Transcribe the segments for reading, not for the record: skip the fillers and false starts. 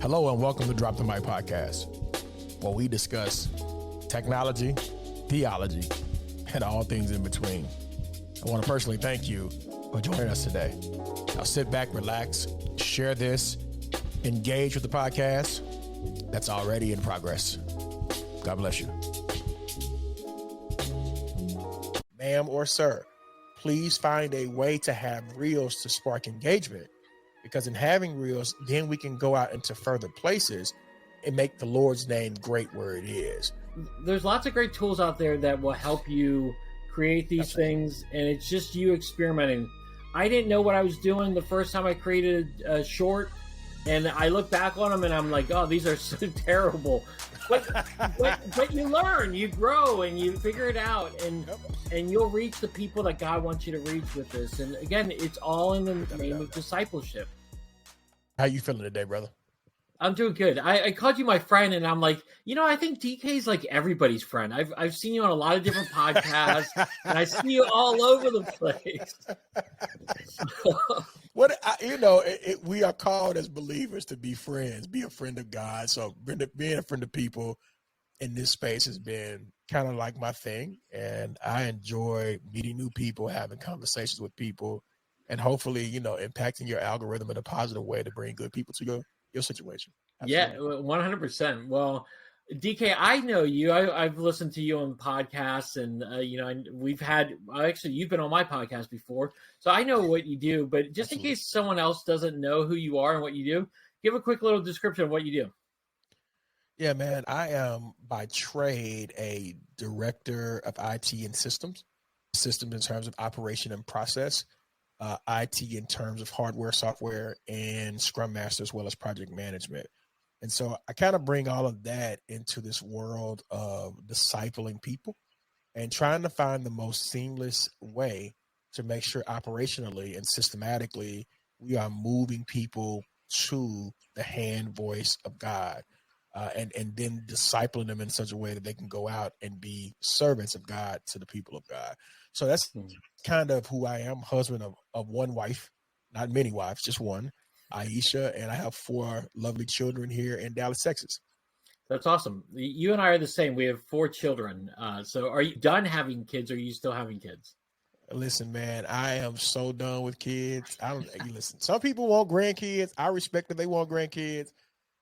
Hello and welcome to Drop the Mic Podcast, where we discuss technology, theology, and all things in between. I want to personally thank you for joining us today. Now sit back, relax, share this, engage with the podcast that's already in progress. God bless you. Ma'am or sir, please find a way to have reels to spark engagement, because in having reels, then we can go out into further places and make the Lord's name great where it is. There's lots of great tools out there that will help you create these things, and it's just you experimenting. I didn't know what I was doing the first time I created a short, and I look back on them and I'm like, oh, these are so terrible. But you learn, you grow, and you figure it out, and you'll reach the people that God wants you to reach with this. And again, it's all in the name of discipleship. How you feeling today, brother? I'm doing good. I called you my friend, and I'm like, I think DK's like everybody's friend. I've seen you on a lot of different podcasts, and I see you all over the place. We are called as believers to be friends, be a friend of God. So being a friend of people in this space has been kind of like my thing, and I enjoy meeting new people, having conversations with people, and hopefully, impacting your algorithm in a positive way to bring good people to your situation. Absolutely. Yeah, 100%. Well, DK, I know you. I've listened to you on podcasts, and you've been on my podcast before, so I know what you do. But just in case someone else doesn't know who you are and what you do, give a quick little description of what you do. Yeah, man, I am by trade a director of IT and systems in terms of operation and process. IT in terms of hardware, software, and Scrum Master, as well as project management. And so I kind of bring all of that into this world of discipling people and trying to find the most seamless way to make sure operationally and systematically we are moving people to the hand voice of God, and then discipling them in such a way that they can go out and be servants of God to the people of God. So that's kind of who I am, husband of one wife, not many wives, just one, Aisha, and I have 4 lovely children here in Dallas, Texas. That's awesome. You and I are the same. We have 4 children. So are you done having kids, or are you still having kids? Listen, man, I am so done with kids. Listen, some people want grandkids. I respect that they want grandkids.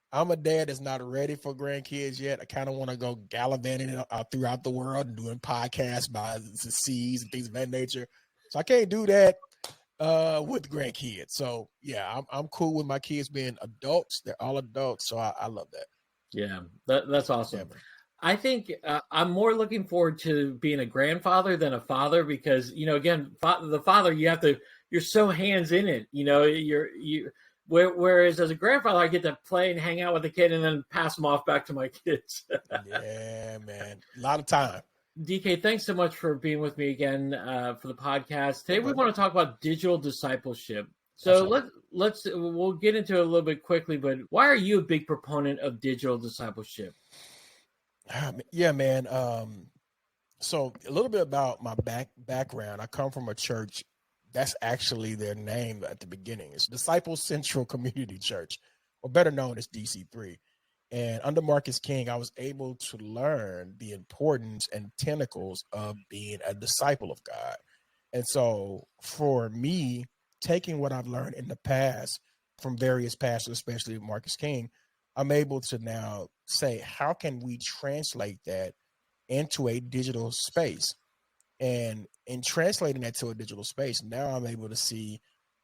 I'm a dad that's not ready for grandkids yet. I kind of want to go gallivanting throughout the world and doing podcasts by the seas and things of that nature. So I can't do that with grandkids. So yeah, I'm cool with my kids being adults. They're all adults. So I love that. Yeah, that's awesome. Yeah, I think I'm more looking forward to being a grandfather than a father, because, again, the father, you're so hands in it, Whereas as a grandfather, I get to play and hang out with the kid and then pass them off back to my kids. Yeah, man. A lot of time. DK, thanks so much for being with me again for the podcast. Today we want to talk about digital discipleship. So we'll get into it a little bit quickly, but why are you a big proponent of digital discipleship? Yeah, man. So a little bit about my background. I come from a church. That's actually their name at the beginning. It's Disciple Central Community Church, or better known as DC3. And under Marcus King, I was able to learn the importance and tentacles of being a disciple of God. And so for me, taking what I've learned in the past from various pastors, especially Marcus King, I'm able to now say, how can we translate that into a digital space? And in translating that to a digital space, now I'm able to see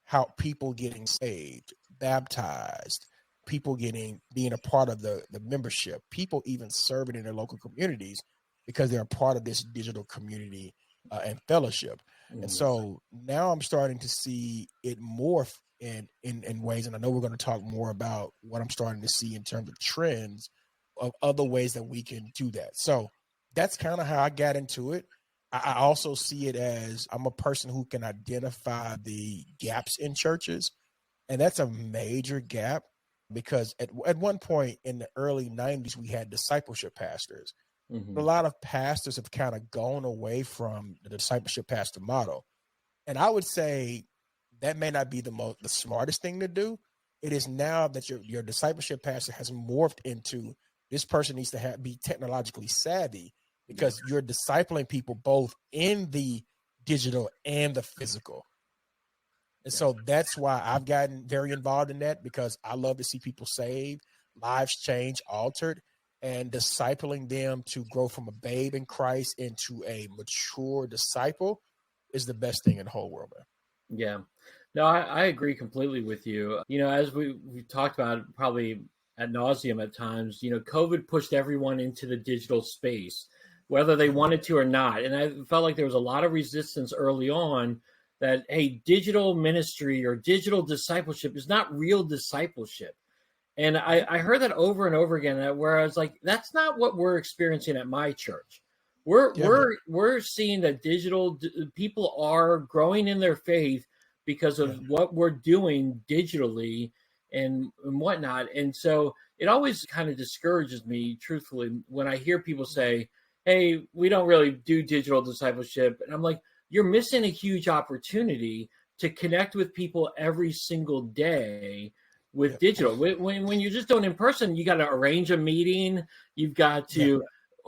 how people getting saved, baptized, people being a part of the membership, people even serving in their local communities because they're a part of this digital community and fellowship. And so now I'm starting to see it morph in ways, and I know we're going to talk more about what I'm starting to see in terms of trends of other ways that we can do that. So that's kind of how I got into it. I also see it as I'm a person who can identify the gaps in churches, and that's a major gap because at one point in the early 90s, we had discipleship pastors. Mm-hmm. A lot of pastors have kind of gone away from the discipleship pastor model. And I would say that may not be the smartest thing to do. It is now that your discipleship pastor has morphed into this person needs to be technologically savvy because you're discipling people both in the digital and the physical. And so that's why I've gotten very involved in that, because I love to see people saved, lives changed, altered, and discipling them to grow from a babe in Christ into a mature disciple is the best thing in the whole world, man. Yeah. No, I agree completely with you. As we talked about probably ad nauseum at times, COVID pushed everyone into the digital space, whether they wanted to or not. And I felt like there was a lot of resistance early on that, hey, digital ministry or digital discipleship is not real discipleship. And I heard that over and over again, where I was like, that's not what we're experiencing at my church. We're seeing that digital people are growing in their faith because of what we're doing digitally and whatnot. And so it always kind of discourages me, truthfully, when I hear people say, hey, we don't really do digital discipleship. And I'm like, you're missing a huge opportunity to connect with people every single day with digital. When you're just doing in person, you got to arrange a meeting. You've got to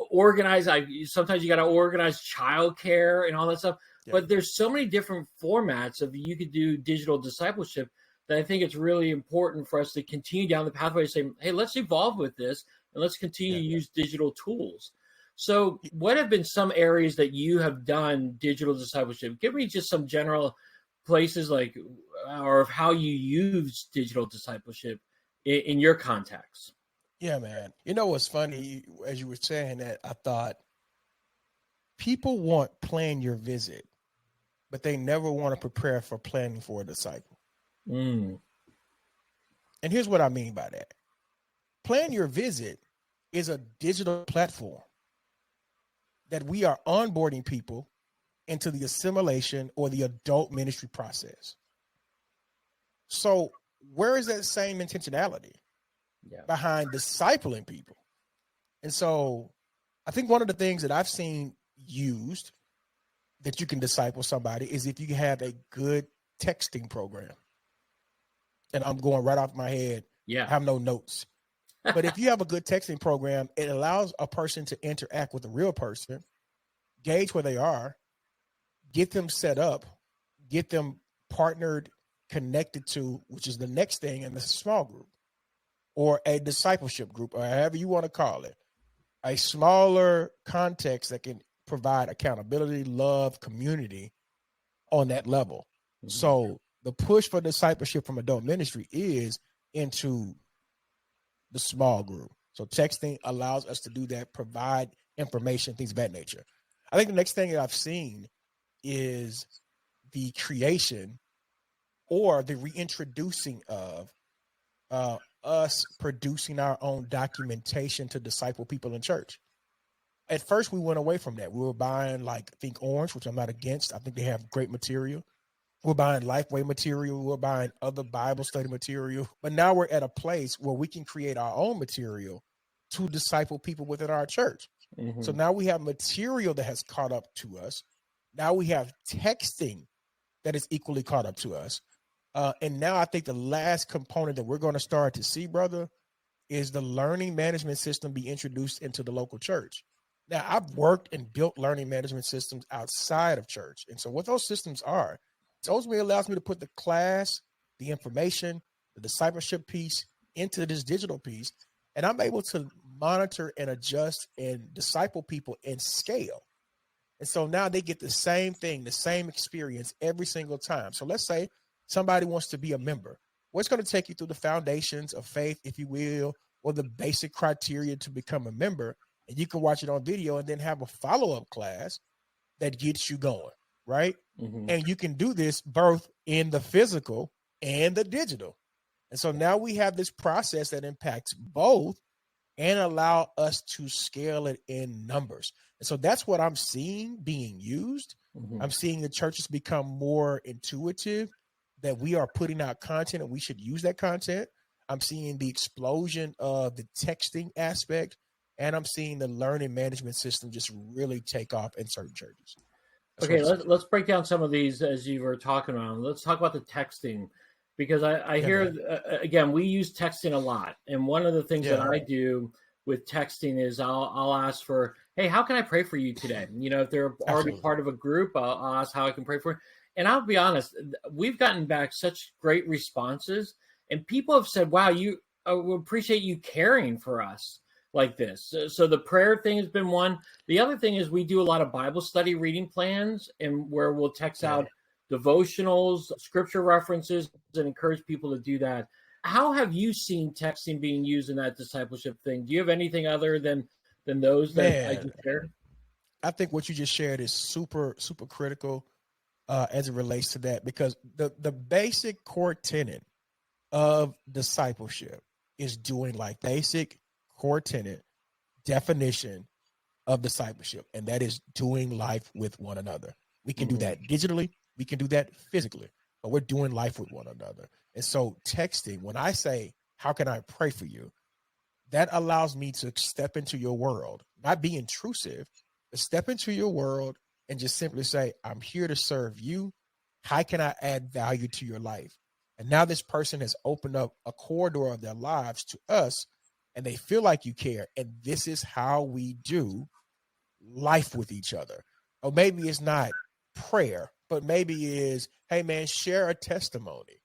organize. Sometimes you got to organize childcare and all that stuff. But there's so many different formats of you could do digital discipleship that I think it's really important for us to continue down the pathway to say, hey, let's evolve with this and let's continue to use digital tools. So what have been some areas that you have done digital discipleship? Give me just some general places or of how you use digital discipleship in your context. Yeah, man. You know what's funny? As you were saying that, I thought people want plan your visit, but they never want to prepare for planning for a disciple. And here's what I mean by that. Plan Your Visit is a digital platform that we are onboarding people into the assimilation or the adult ministry process. So where is that same intentionality behind discipling people? And so I think one of the things that I've seen used that you can disciple somebody is if you have a good texting program. And I'm going right off my head. I have no notes. But if you have a good texting program, it allows a person to interact with a real person, gauge where they are, get them set up, get them partnered, connected to, which is the next thing in the small group or a discipleship group, or however you want to call it, a smaller context that can provide accountability, love, community on that level. So the push for discipleship from adult ministry is into the small group. So texting allows us to do that, provide information, things of that nature. I think the next thing that I've seen is the creation or the reintroducing of us producing our own documentation to disciple people in church. At first, we went away from that. We were buying Think Orange, which I'm not against. I think they have great material. We're buying Lifeway material. We're buying other Bible study material. But now we're at a place where we can create our own material to disciple people within our church. So now we have material that has caught up to us. Now we have texting that is equally caught up to us. And now I think the last component that we're going to start to see, brother, is the learning management system be introduced into the local church. Now, I've worked and built learning management systems outside of church. And so what those systems are, it ultimately allows me to put the class, the information, the discipleship piece into this digital piece. And I'm able to monitor and adjust and disciple people in scale. And so now they get the same thing, the same experience every single time. So let's say somebody wants to be a member. Well, it's going to take you through the foundations of faith, if you will, or the basic criteria to become a member. And you can watch it on video and then have a follow-up class that gets you going, right? And you can do this both in the physical and the digital. And so now we have this process that impacts both and allow us to scale it in numbers. And so that's what I'm seeing being used. I'm seeing the churches become more intuitive, that we are putting out content and we should use that content. I'm seeing the explosion of the texting aspect, and I'm seeing the learning management system just really take off in certain churches. Okay, let's break down some of these as you were talking about. Let's talk about the texting. because I Yeah, hear, man. again, we use texting a lot. And one of the things that Yeah, I do with texting is I'll ask for, hey, how can I pray for you today? If they're already absolutely. part of a group, I'll ask how I can pray for you. And I'll be honest, we've gotten back such great responses, and people have said, wow, we appreciate you caring for us like this. So the prayer thing has been one. The other thing is we do a lot of Bible study reading plans, and where we'll text Yeah. out devotionals, scripture references, and encourage people to do that. How have you seen texting being used in that discipleship thing? Do you have anything other than those that I Man, just shared? I think what you just shared is super, super critical as it relates to that, because the basic core tenet of discipleship is doing like basic core tenet definition of discipleship, and that is doing life with one another. We can do Mm-hmm. that digitally, we can do that physically, but we're doing life with one another. And so, texting, when I say, how can I pray for you? That allows me to step into your world, not be intrusive, but step into your world and just simply say, I'm here to serve you. How can I add value to your life? And now this person has opened up a corridor of their lives to us, and they feel like you care. And this is how we do life with each other. Or maybe it's not prayer, but maybe it is, hey man, share a testimony.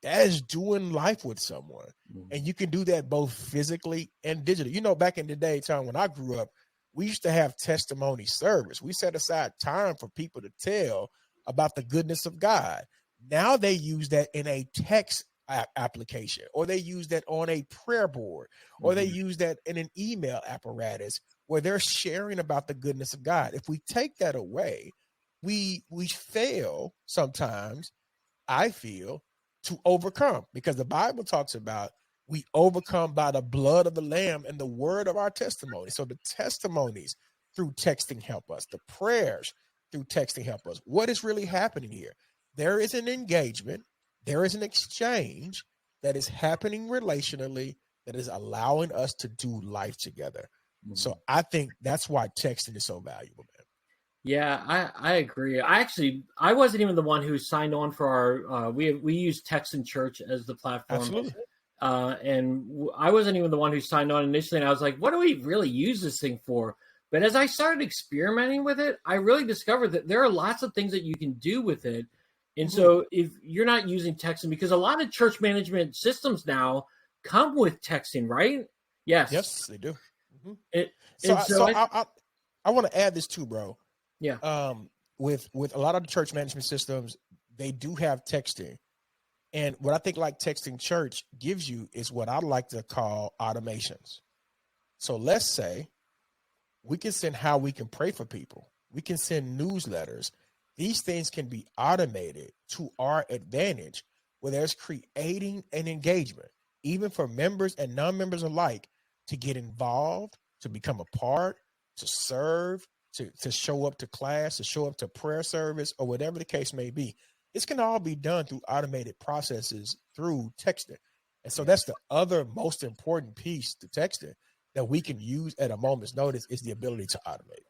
That is doing life with someone. And you can do that both physically and digitally. Back in the day, time when I grew up, we used to have testimony service. We set aside time for people to tell about the goodness of God. Now they use that in a text application, or they use that on a prayer board, or they Mm-hmm. use that in an email apparatus where they're sharing about the goodness of God. If we take that away, we fail sometimes, I feel, to overcome, because the Bible talks about we overcome by the blood of the Lamb and the word of our testimony. So the testimonies through texting help us. The prayers through texting help us. What is really happening here? There is an engagement, there is an exchange that is happening relationally that is allowing us to do life together. Mm-hmm. So I think that's why texting is so valuable, man. Yeah, I agree. I wasn't even the one who signed on for our we use Text in Church as the platform. Absolutely. I wasn't even the one who signed on initially, and I was like, what do we really use this thing for? But as I started experimenting with it, I really discovered that there are lots of things that you can do with it. And so if you're not using texting, because a lot of church management systems now come with texting, right? Yes, they do. It, So, and so I want to add this too, bro. yeah. With a lot of the church management systems, they do have texting. And what I think like Texting Church gives you is what I like to call automations. So let's say we can send how we can pray for people. We can send newsletters. These things can be automated to our advantage, where there's creating an engagement, even for members and non-members alike, to get involved, to become a part, to serve, to show up to class, to show up to prayer service, or whatever the case may be. This can all be done through automated processes through texting. And so that's the other most important piece to texting that we can use at a moment's notice, is the ability to automate.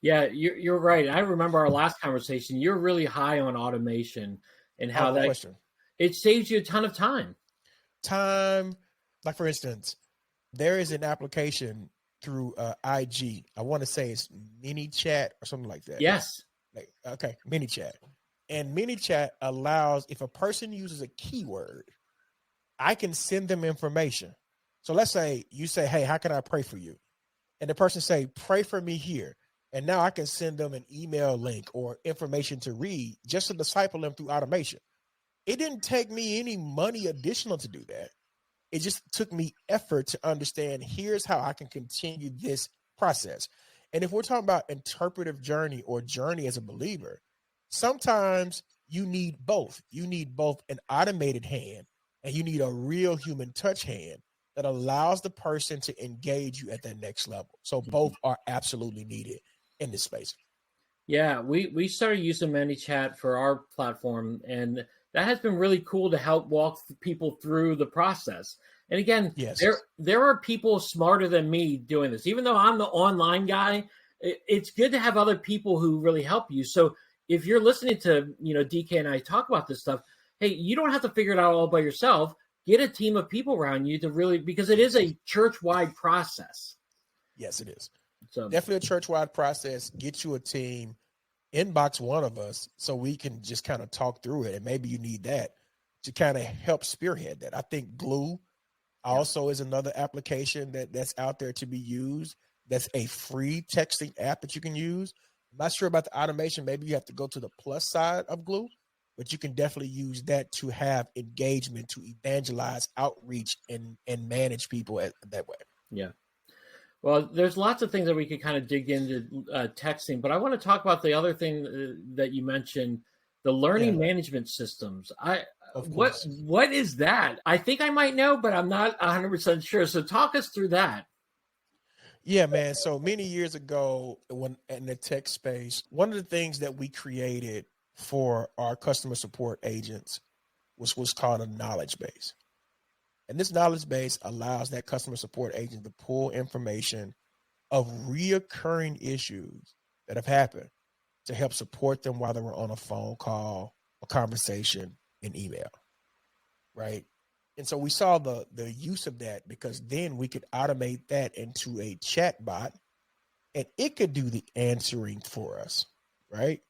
Yeah, you're right. I remember our last conversation. You're really high on automation and Oh, how no that question. it saves you a ton of time. Time, like for instance, there is an application through IG. I want to say it's Mini Chat or something like that. Yes. Okay, Mini Chat. And Mini Chat allows, if a person uses a keyword, I can send them information. So let's say you say, hey, how can I pray for you? And the person say, pray for me here. And now I can send them an email link or information to read, just to disciple them through automation. It didn't take me any money additional to do that. It just took me effort to understand, here's how I can continue this process. And if we're talking about interpretive journey or journey as a believer, sometimes you need both. You need both an automated hand, and you need a real human touch hand that allows the person to engage you at that next level. So both are absolutely needed in this space. Yeah, we started using ManyChat for our platform, and that has been really cool to help walk people through the process. And again, Yes. there are people smarter than me doing this. Even though I'm the online guy, it's good to have other people who really help you. So if you're listening to DK and I talk about this stuff, hey, you don't have to figure it out all by yourself. Get a team of people around you to really, because it is a church-wide process. Yes, it is. So Definitely a church-wide process. Get you a team, inbox one of us so we can just kind of talk through it. And maybe you need that to kind of help spearhead that. I think Glue also is another application that's out there to be used. That's a free texting app that you can use. I'm not sure about the automation. Maybe you have to go to the plus side of Glue, but you can definitely use that to have engagement, to evangelize, outreach, and manage people that way. yeah. Well, there's lots of things that we could kind of dig into texting, but I want to talk about the other thing that you mentioned, the learning management systems. Of course. What is that? I think I might know, but I'm not 100% sure. So talk us through that. Yeah, man. So many years ago, when in the tech space, one of the things that we created for our customer support agents was what's called a knowledge base. And this knowledge base allows that customer support agent to pull information of reoccurring issues that have happened to help support them while they were on a phone call, a conversation, an email, right? And so we saw the use of that because then we could automate that into a chat bot and it could do the answering for us, right?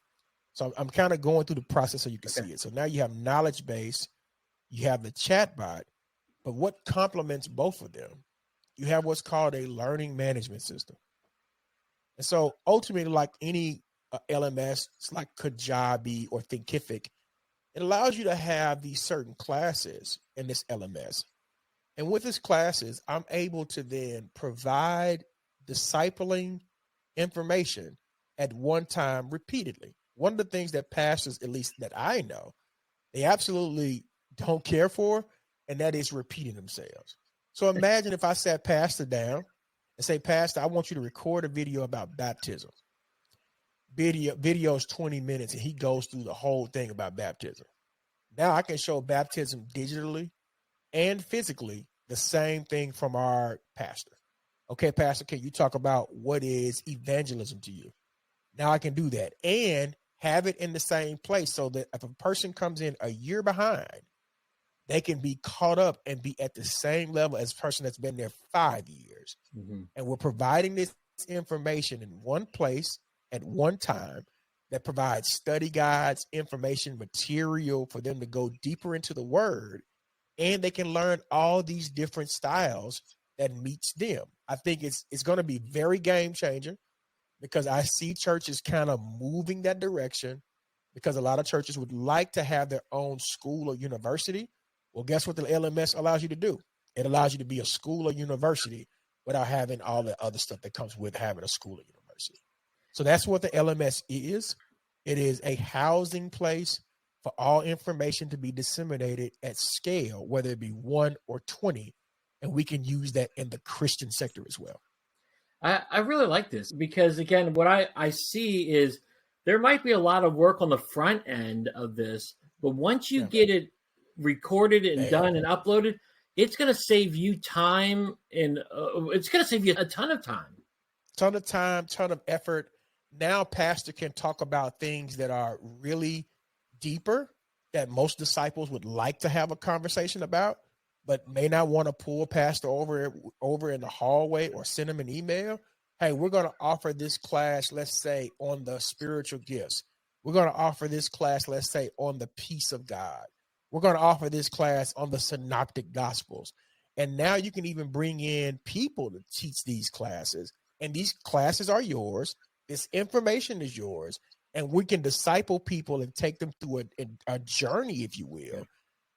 So I'm kind of going through the process so you can see it. So now you have knowledge base, you have the chat bot, but what complements both of them? You have what's called a learning management system. And so ultimately, like any LMS, it's like Kajabi or Thinkific, it allows you to have these certain classes in this LMS. And with these classes, I'm able to then provide discipling information at one time repeatedly. One of the things that pastors, at least that I know, they absolutely don't care for, and that is repeating themselves. So imagine if I sat pastor down and say, Pastor, I want you to record a video about baptism. Video's 20 minutes and he goes through the whole thing about baptism. Now I can show baptism digitally and physically, the same thing from our pastor. Okay, Pastor, can you talk about what is evangelism to you? Now I can do that and have it in the same place so that if a person comes in a year behind, they can be caught up and be at the same level as a person that's been there 5 years. Mm-hmm. And we're providing this information in one place at one time that provides study guides, information, material for them to go deeper into the word. And they can learn all these different styles that meets them. I think it's going to be very game changing because I see churches kind of moving that direction because a lot of churches would like to have their own school or university. Well, guess what the LMS allows you to do? It allows you to be a school or university without having all the other stuff that comes with having a school or university. So that's what the LMS is. It is a housing place for all information to be disseminated at scale, whether it be 1 or 20. And we can use that in the Christian sector as well. I really like this because, again, what I see is there might be a lot of work on the front end of this, but once you get it recorded and done and uploaded, it's going to save you time and it's going to save you a ton of time. Ton of effort. Now pastor can talk about things that are really deeper that most disciples would like to have a conversation about, but may not want to pull pastor over in the hallway or send him an email. Hey, we're going to offer this class, let's say, on the spiritual gifts. We're going to offer this class, let's say, on the peace of God. We're going to offer this class on the synoptic gospels. And now you can even bring in people to teach these classes. And these classes are yours. This information is yours. And we can disciple people and take them through a journey, if you will,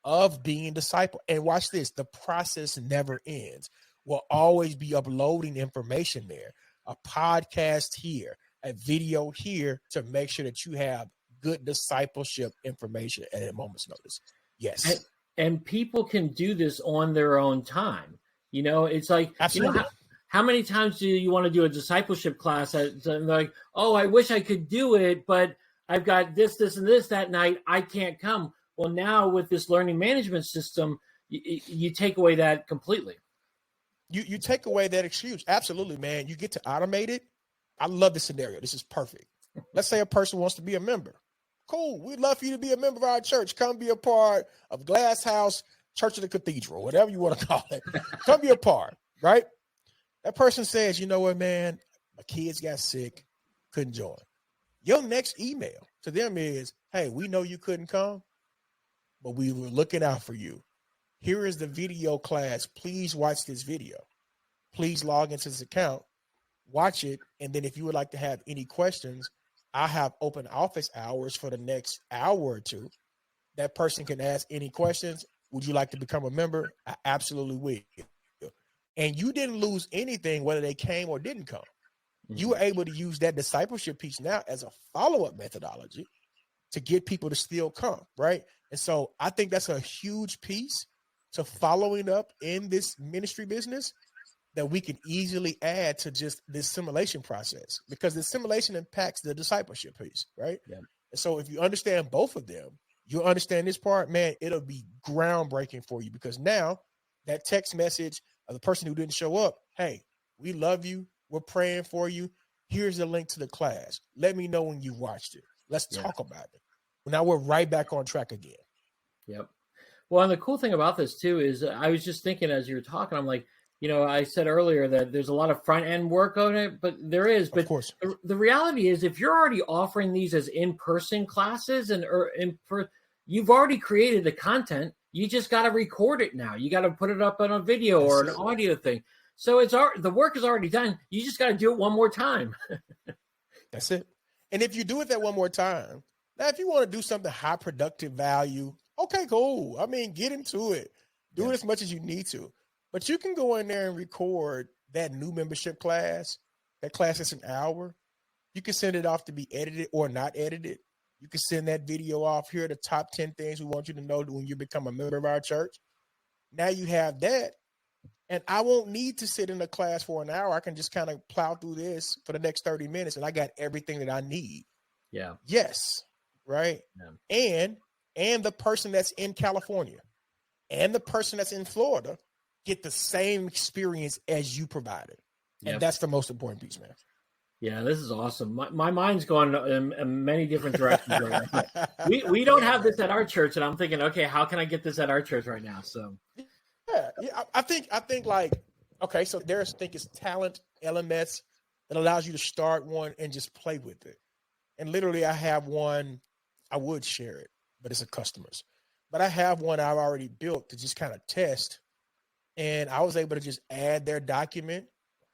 of being discipled. And watch this, the process never ends. We'll always be uploading information there, a podcast here, a video here to make sure that you have good discipleship information at a moment's notice. Yes. And people can do this on their own time. You know, it's like, absolutely. You know, how many times do you want to do a discipleship class? And like, oh, I wish I could do it, but I've got this, and this that night. I can't come. Well, now with this learning management system, you take away that completely. You take away that excuse. Absolutely, man. You get to automate it. I love this scenario. This is perfect. Let's say a person wants to be a member. cool. We'd love for you to be a member of our church. Come be a part of Glass House Church of the Cathedral, whatever you want to call it. Come be a part, right? That person says, you know what, man, my kids got sick, couldn't join. Your next email to them is, hey, we know you couldn't come, but we were looking out for you. Here is the video class. Please watch this video. Please log into this account, watch it, and then if you would like to have any questions, I have open office hours for the next hour or two. That person can ask any questions. Would you like to become a member? I absolutely will. And you didn't lose anything whether they came or didn't come. Mm-hmm. You were able to use that discipleship piece now as a follow-up methodology to get people to still come, right? And so I think that's a huge piece to following up in this ministry business that we can easily add to just this simulation process, because the simulation impacts the discipleship piece, right? Yeah. And so if you understand both of them, you understand this part, man, it'll be groundbreaking for you, because now that text message of the person who didn't show up, hey, we love you. We're praying for you. Here's the link to the class. Let me know when you watched it. Let's talk about it. Now we're right back on track again. Yep. Well, and the cool thing about this too is I was just thinking as you were talking, I'm like, you know, I said earlier that there's a lot of front end work on it, but there is. But of course, the reality is, if you're already offering these as in-person classes you've already created the content. You just got to record it now. You got to put it up on a video or an audio thing. So the work is already done. You just got to do it one more time. That's it. And if you do it that one more time, now if you want to do something high productive value, okay, cool. I mean, get into it. Do it as much as you need to. But you can go in there and record that new membership class. That class is an hour. You can send it off to be edited or not edited. You can send that video off. Here are the top 10 things we want you to know when you become a member of our church. Now you have that. And I won't need to sit in a class for an hour. I can just kind of plow through this for the next 30 minutes and I got everything that I need. Yeah. Yes. Right. Yeah. And the person that's in California and the person that's in Florida get the same experience as you provided. And that's the most important piece, man. Yeah, this is awesome. My mind's going in many different directions right now. We don't have this at our church, and I'm thinking, okay, how can I get this at our church right now? So yeah, I think like, okay, so there's it's talent LMS that allows you to start one and just play with it. And literally I have one, I would share it, but it's a customer's. But I have one I've already built to just kind of test. And I was able to just add their document,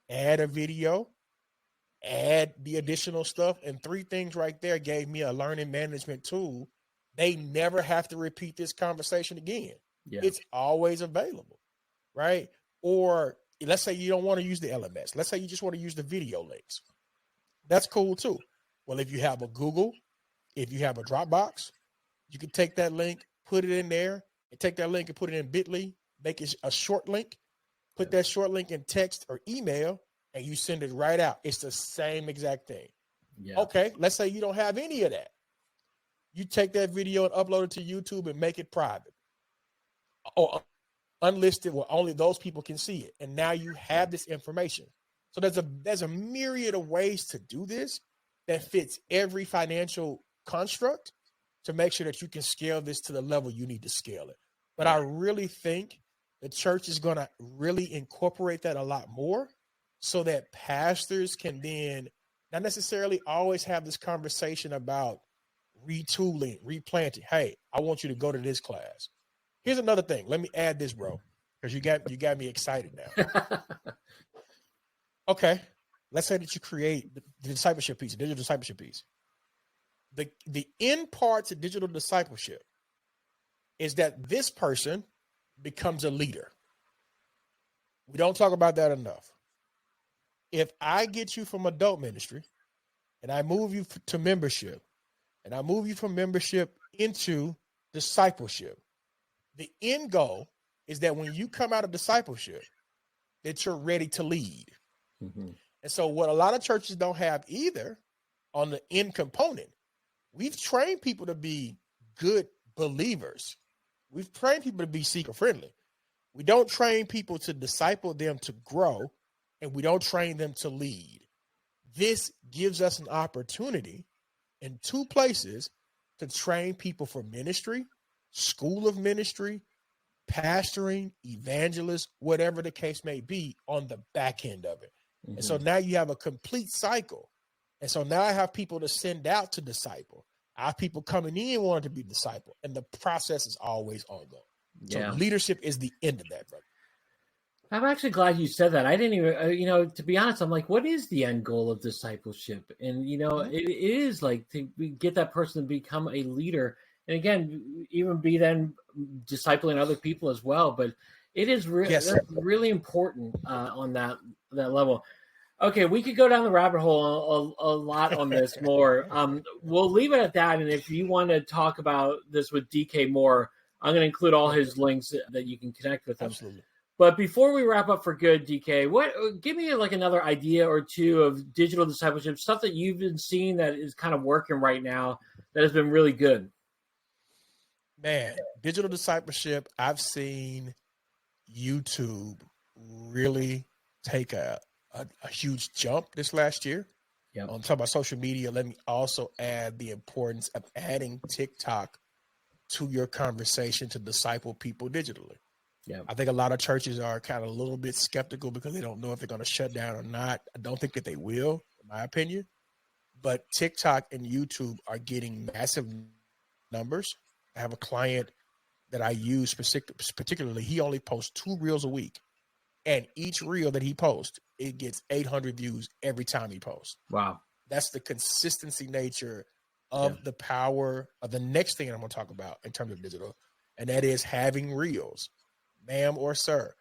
add a video, add the additional stuff. And 3 things right there gave me a learning management tool. They never have to repeat this conversation again. Yeah. It's always available, right? Or let's say you don't want to use the LMS. Let's say you just want to use the video links. That's cool too. Well, if you have a Google, if you have a Dropbox, you can take that link, put it in there, and take that link and put it in Bitly, make it a short link, put that short link in text or email, and you send it right out. It's the same exact thing. Yeah. Okay, let's say you don't have any of that. You take that video and upload it to YouTube and make it private or unlisted where only those people can see it. And now you have this information. So there's a myriad of ways to do this that fits every financial construct to make sure that you can scale this to the level you need to scale it. But I really think the church is going to really incorporate that a lot more so that pastors can then not necessarily always have this conversation about retooling, replanting. Hey, I want you to go to this class. Here's another thing. Let me add this, bro, because you got me excited now. Okay, let's say that you create the discipleship piece, the digital discipleship piece. The end part to digital discipleship is that this person becomes a leader. We don't talk about that enough. If I get you from adult ministry and I move you to membership and I move you from membership into discipleship, the end goal is that when you come out of discipleship, that you're ready to lead. Mm-hmm. And so what a lot of churches don't have either on the end component, we've trained people to be good believers. We've trained people to be seeker friendly. We don't train people to disciple them to grow, and we don't train them to lead. This gives us an opportunity in 2 places to train people for ministry, school of ministry, pastoring, evangelist, whatever the case may be on the back end of it. Mm-hmm. And so now you have a complete cycle. And so now I have people to send out to disciple. I have people coming in wanting to be disciple. And the process is always ongoing. Yeah. So leadership is the end of that, brother. I'm actually glad you said that. I didn't even, to be honest, I'm like, what is the end goal of discipleship? And, it is like to get that person to become a leader. And again, even be then discipling other people as well. But it is really important on that level. Okay, we could go down the rabbit hole a lot on this more. We'll leave it at that. And if you want to talk about this with DK more, I'm going to include all his links that you can connect with him. Absolutely. But before we wrap up for good, DK, give me like another idea or two of digital discipleship, stuff that you've been seeing that is kind of working right now that has been really good. Man, digital discipleship, I've seen YouTube really take a huge jump this last year. Yeah. On talking about social media, let me also add the importance of adding TikTok to your conversation to disciple people digitally. Yeah. I think a lot of churches are kind of a little bit skeptical because they don't know if they're going to shut down or not. I don't think that they will, in my opinion. But TikTok and YouTube are getting massive numbers. I have a client that I use particularly. He only posts 2 reels a week. And each reel that he posts, it gets 800 views every time he posts. Wow. That's the consistency nature of the power of the next thing I'm going to talk about in terms of digital. And that is having reels. Ma'am or sir,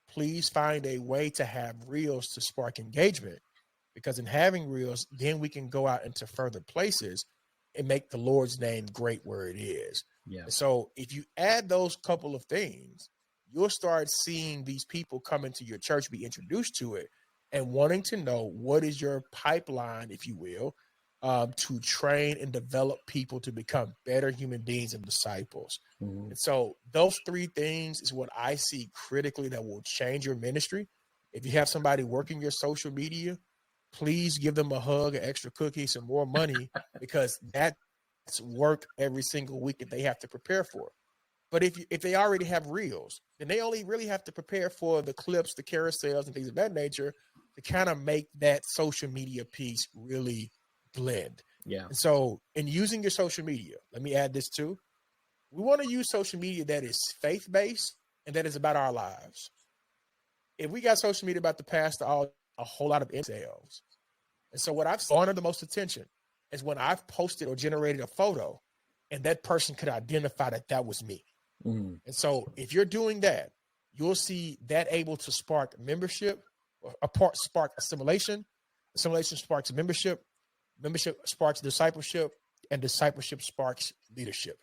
please find a way to have reels to spark engagement, because in having reels, then we can go out into further places and make the Lord's name great where it is. Yeah. So if you add those couple of things, you'll start seeing these people come into your church, be introduced to it, and wanting to know what is your pipeline, if you will, to train and develop people to become better human beings and disciples. Mm-hmm. And so those 3 things is what I see critically that will change your ministry. If you have somebody working your social media, please give them a hug, an extra cookie, some more money, because that's work every single week that they have to prepare for. But if they already have reels, then they only really have to prepare for the clips, the carousels, and things of that nature to kind of make that social media piece really blend. Yeah. And so in using your social media, let me add this too. We want to use social media that is faith-based and that is about our lives. If we got social media about the past, a whole lot of sales. And so what I've garnered the most attention is when I've posted or generated a photo and that person could identify that was me. Mm. And so if you're doing that, you'll see that able to spark membership, spark assimilation. Assimilation sparks membership sparks discipleship, and discipleship sparks leadership.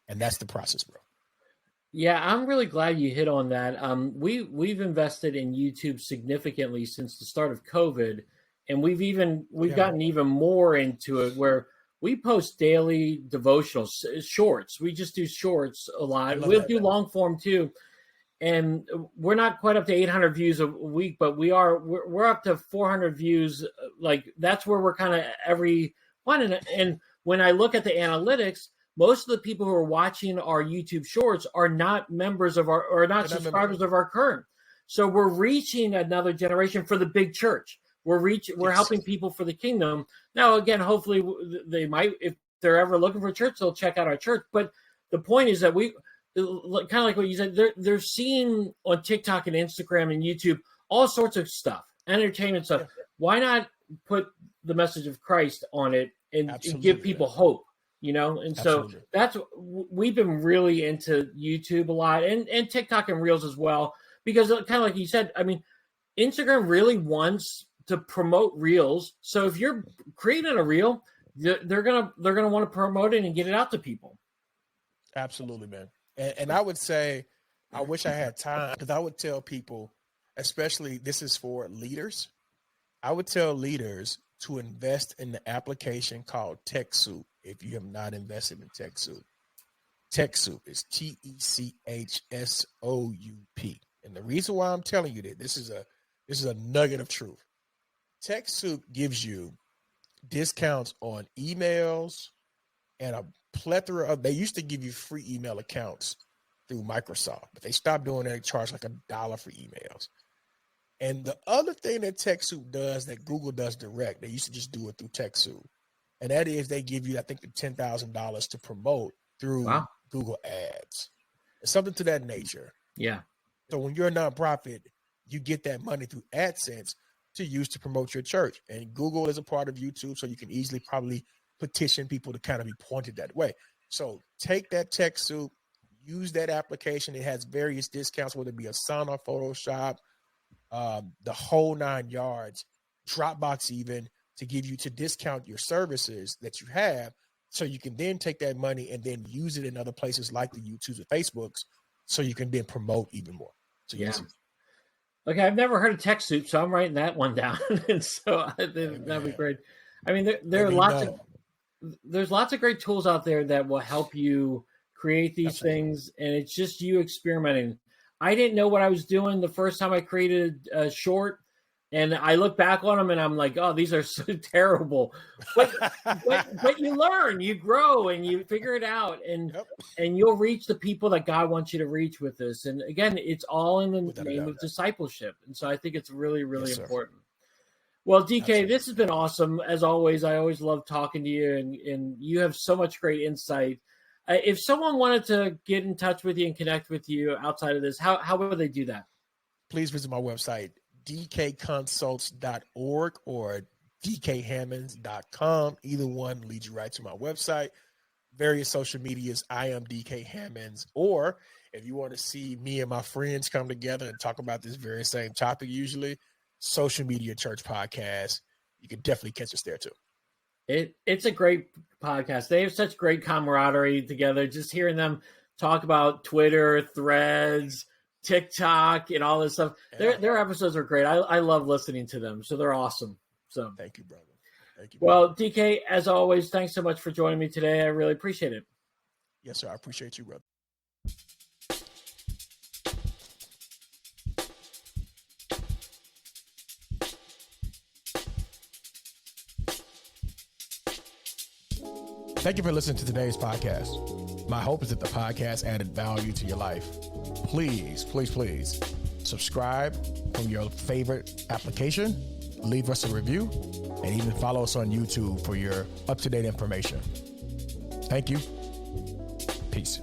And that's the process, bro. Yeah, I'm really glad you hit on that. We've invested in YouTube significantly since the start of COVID, and we've gotten even more into it, where we post daily devotional shorts. We just do shorts a lot. We'll do long form too. And we're not quite up to 800 views a week, but we're up to 400 views. Like that's where we're kind of every one. And when I look at the analytics, most of the people who are watching our YouTube shorts are not members of or not subscribers of our current. So we're reaching another generation for the big church. We're helping people for the kingdom. Now, again, hopefully they might, if they're ever looking for a church, they'll check out our church. But the point is that kind of like what you said, they're seeing on TikTok and Instagram and YouTube all sorts of stuff, entertainment stuff. Yeah. Why not put the message of Christ on it and give people hope, And so we've been really into YouTube a lot and TikTok and Reels as well, because kind of like you said, I mean, Instagram really wants to promote Reels. So if you're creating a Reel, they're gonna want to promote it and get it out to people. Absolutely, man. And I would say, I wish I had time, because I would tell people, especially this is for leaders, I would tell leaders to invest in the application called TechSoup if you have not invested in TechSoup. TechSoup is TechSoup. And the reason why I'm telling you that, this is a nugget of truth. TechSoup gives you discounts on emails and a plethora of, they used to give you free email accounts through Microsoft, but they stopped doing that. They charge like $1 for emails. And the other thing that TechSoup does that Google does direct, they used to just do it through TechSoup. And that is they give you, I think, the $10,000 to promote through Google Ads. It's something to that nature. Yeah. So when you're a nonprofit, you get that money through AdSense to use to promote your church. And Google is a part of YouTube, so you can easily probably petition people to kind of be pointed that way. So take that TechSoup, use that application. It has various discounts, whether it be Asana, Photoshop, the whole 9 yards, Dropbox even, to give you to discount your services that you have, so you can then take that money and then use it in other places like the YouTubes or Facebooks, so you can then promote even more. So yeah. Okay, I've never heard of TechSoup, so I'm writing that one down. And so that'd be great. I mean, there are there's lots of great tools out there that will help you create these things, and it's just you experimenting. I didn't know what I was doing the first time I created a short, and I look back on them and I'm like, oh, these are so terrible. But you learn, you grow, and you figure it out, and you'll reach the people that God wants you to reach with this. And again, it's all in the name of discipleship. And so I think it's really, really important. Well, DK, Absolutely. This has been awesome. As always, I always love talking to you, and you have so much great insight. If someone wanted to get in touch with you and connect with you outside of this, how would they do that? Please visit my website, dkconsults.org or dkhammonds.com. Either one leads you right to my website. Various social medias, I am DK Hammonds. Or if you want to see me and my friends come together and talk about this very same topic, usually, Social Media Church Podcast, you can definitely catch us there too. It's a great podcast. They have such great camaraderie together. Just hearing them talk about Twitter, Threads, TikTok, and all this stuff. Yeah. Their episodes are great. I love listening to them. So they're awesome. So thank you, brother. Thank you. Well, DK, as always, thanks so much for joining me today. I really appreciate it. Yes, sir. I appreciate you, brother. Thank you for listening to today's podcast. My hope is that the podcast added value to your life. Please, please, please subscribe from your favorite application, leave us a review, and even follow us on YouTube for your up-to-date information. Thank you. Peace.